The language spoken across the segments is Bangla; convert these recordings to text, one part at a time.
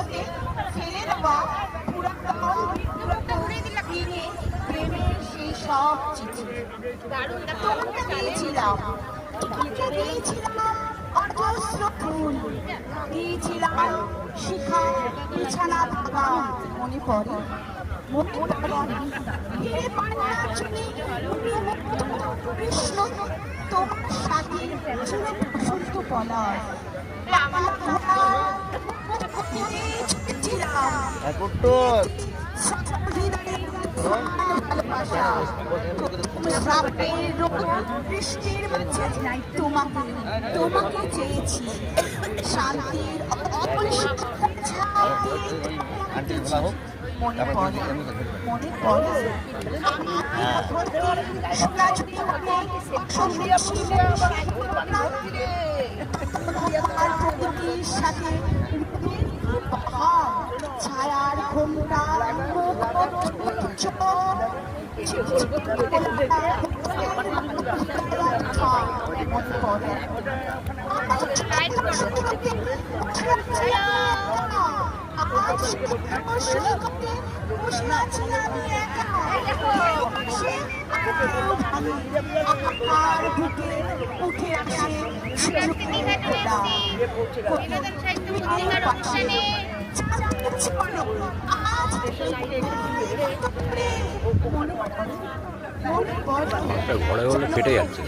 স্রোতে ফেলে দেওয়া ফিরে প্রেমের সেই সব চিঠি তোমাকে দিয়েছিলাম, দিয়েছিলাম অজস্র ফুল, দিয়েছিলাম শিখা বিছানা ধাগা। মনে পড়ে মনে পড়ে ফিরে পায় না চলে কৃষ্ণ তোমার সাথে চুলে বসন্ত পলাশ বাংলা ঘোড়া বৃষ্টির মাঝে তোমাকে তোমাকে চেয়েছি শান্তির মনে পড়ে মনে পড়ে সাথে ছায়ার ঘোমটা উঠে আসে ঘরে হলে ফেটে যাচ্ছে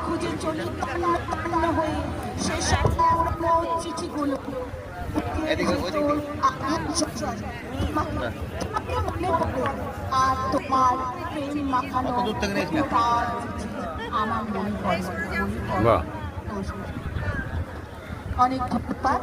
খুঁজে চলে হয়ে শেষ চিঠিগুলো আর তোমার প্রেম মাখানো আমার মনে পড়ে। অনেক ধন্যবাদ।